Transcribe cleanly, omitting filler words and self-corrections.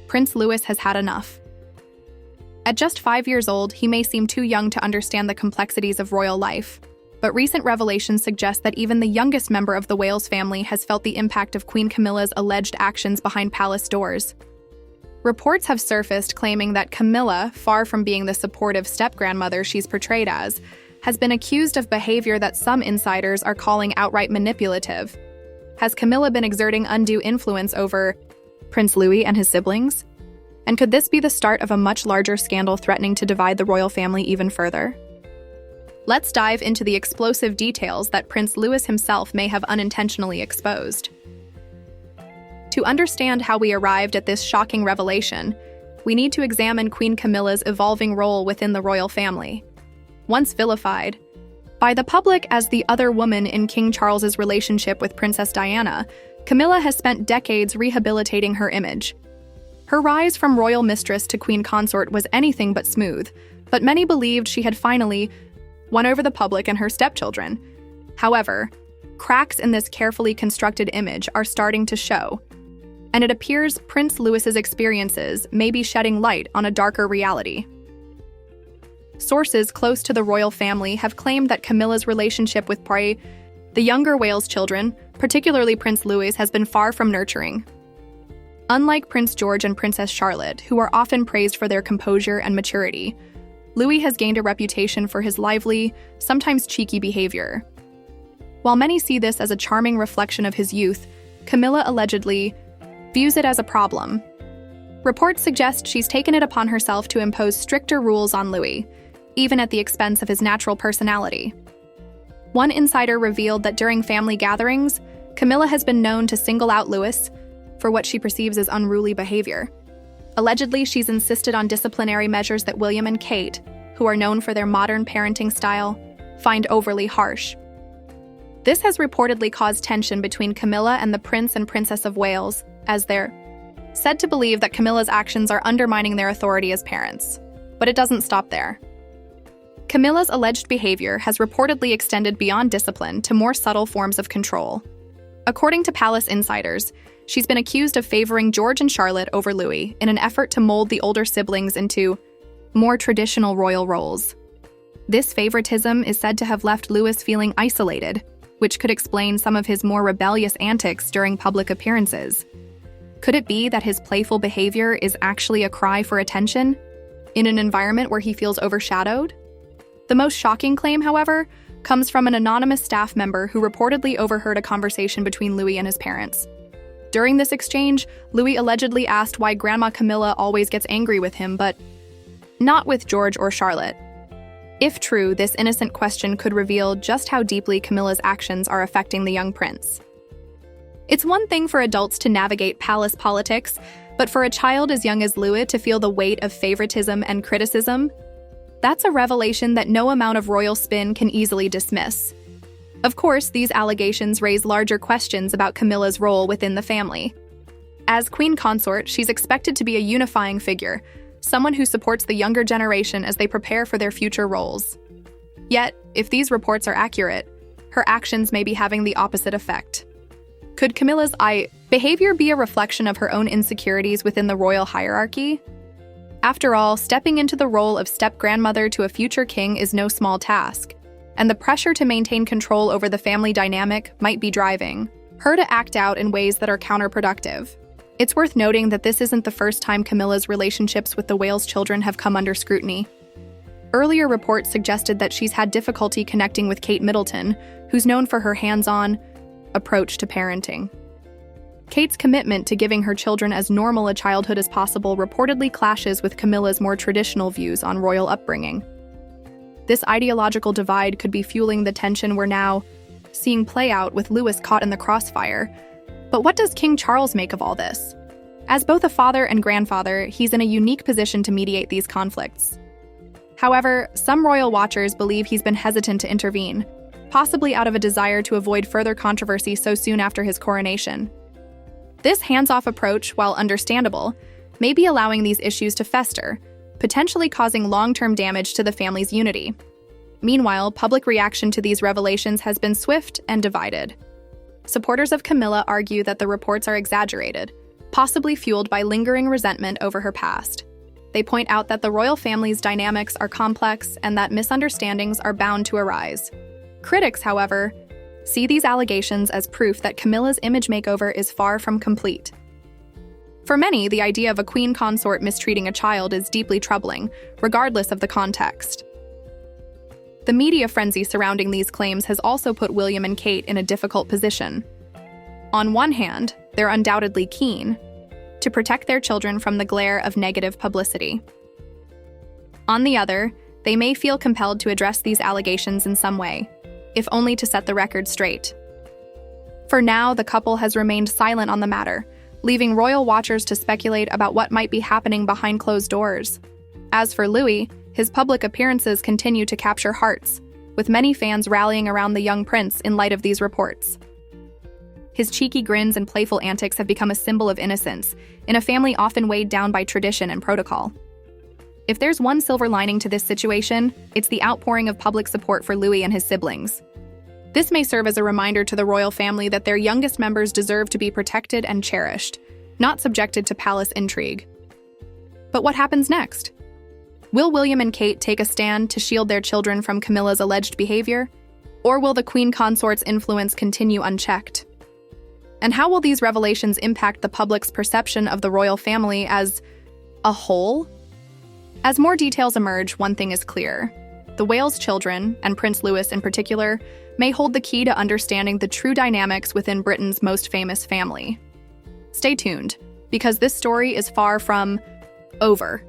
Prince Louis has had enough. At just 5 years old, he may seem too young to understand the complexities of royal life, but recent revelations suggest that even the youngest member of the Wales family has felt the impact of Queen Camilla's alleged actions behind palace doors. Reports have surfaced claiming that Camilla, far from being the supportive step-grandmother she's portrayed as, has been accused of behavior that some insiders are calling outright manipulative. Has Camilla been exerting undue influence over Prince Louis and his siblings? And could this be the start of a much larger scandal threatening to divide the royal family even further? Let's dive into the explosive details that Prince Louis himself may have unintentionally exposed. To understand how we arrived at this shocking revelation, we need to examine Queen Camilla's evolving role within the royal family. Once vilified by the public as the other woman in King Charles's relationship with Princess Diana, Camilla has spent decades rehabilitating her image. Her rise from royal mistress to queen consort was anything but smooth, but many believed she had finally won over the public and her stepchildren. However, cracks in this carefully constructed image are starting to show, and it appears Prince Louis's experiences may be shedding light on a darker reality. Sources close to the royal family have claimed that Camilla's relationship with the younger Wales children, particularly Prince Louis, has been far from nurturing. Unlike Prince George and Princess Charlotte, who are often praised for their composure and maturity, Louis has gained a reputation for his lively, sometimes cheeky behavior. While many see this as a charming reflection of his youth, Camilla allegedly views it as a problem. Reports suggest she's taken it upon herself to impose stricter rules on Louis, even at the expense of his natural personality. One insider revealed that during family gatherings, Camilla has been known to single out Louis for what she perceives as unruly behavior. Allegedly, she's insisted on disciplinary measures that William and Kate, who are known for their modern parenting style, find overly harsh. This has reportedly caused tension between Camilla and the Prince and Princess of Wales, as they're said to believe that Camilla's actions are undermining their authority as parents. But it doesn't stop there. Camilla's alleged behavior has reportedly extended beyond discipline to more subtle forms of control. According to palace insiders, she's been accused of favoring George and Charlotte over Louis in an effort to mold the older siblings into more traditional royal roles. This favoritism is said to have left Louis feeling isolated, which could explain some of his more rebellious antics during public appearances. Could it be that his playful behavior is actually a cry for attention in an environment where he feels overshadowed? The most shocking claim, however, comes from an anonymous staff member who reportedly overheard a conversation between Louis and his parents. During this exchange, Louis allegedly asked why Grandma Camilla always gets angry with him, but not with George or Charlotte. If true, this innocent question could reveal just how deeply Camilla's actions are affecting the young prince. It's one thing for adults to navigate palace politics, but for a child as young as Louis to feel the weight of favoritism and criticism, that's a revelation that no amount of royal spin can easily dismiss. Of course, these allegations raise larger questions about Camilla's role within the family. As queen consort, she's expected to be a unifying figure, someone who supports the younger generation as they prepare for their future roles. Yet, if these reports are accurate, her actions may be having the opposite effect. Could Camilla's behavior be a reflection of her own insecurities within the royal hierarchy? After all, stepping into the role of step-grandmother to a future king is no small task, and the pressure to maintain control over the family dynamic might be driving her to act out in ways that are counterproductive. It's worth noting that this isn't the first time Camilla's relationships with the Wales children have come under scrutiny. Earlier reports suggested that she's had difficulty connecting with Kate Middleton, who's known for her hands-on approach to parenting. Kate's commitment to giving her children as normal a childhood as possible reportedly clashes with Camilla's more traditional views on royal upbringing. This ideological divide could be fueling the tension we're now seeing play out with Louis caught in the crossfire. But what does King Charles make of all this? As both a father and grandfather, he's in a unique position to mediate these conflicts. However, some royal watchers believe he's been hesitant to intervene, possibly out of a desire to avoid further controversy so soon after his coronation. This hands-off approach, while understandable, may be allowing these issues to fester, potentially causing long-term damage to the family's unity. Meanwhile, public reaction to these revelations has been swift and divided. Supporters of Camilla argue that the reports are exaggerated, possibly fueled by lingering resentment over her past. They point out that the royal family's dynamics are complex and that misunderstandings are bound to arise. Critics, however, see these allegations as proof that Camilla's image makeover is far from complete. For many, the idea of a queen consort mistreating a child is deeply troubling, regardless of the context. The media frenzy surrounding these claims has also put William and Kate in a difficult position. On one hand, they're undoubtedly keen to protect their children from the glare of negative publicity. On the other, they may feel compelled to address these allegations in some way, if only to set the record straight. For now, the couple has remained silent on the matter, leaving royal watchers to speculate about what might be happening behind closed doors. As for Louis, his public appearances continue to capture hearts, with many fans rallying around the young prince in light of these reports. His cheeky grins and playful antics have become a symbol of innocence, in a family often weighed down by tradition and protocol. If there's one silver lining to this situation, it's the outpouring of public support for Louis and his siblings. This may serve as a reminder to the royal family that their youngest members deserve to be protected and cherished, not subjected to palace intrigue. But what happens next? Will William and Kate take a stand to shield their children from Camilla's alleged behavior? Or will the queen consort's influence continue unchecked? And how will these revelations impact the public's perception of the royal family as a whole? As more details emerge, one thing is clear. The Wales children, and Prince Louis in particular, may hold the key to understanding the true dynamics within Britain's most famous family. Stay tuned, because this story is far from over.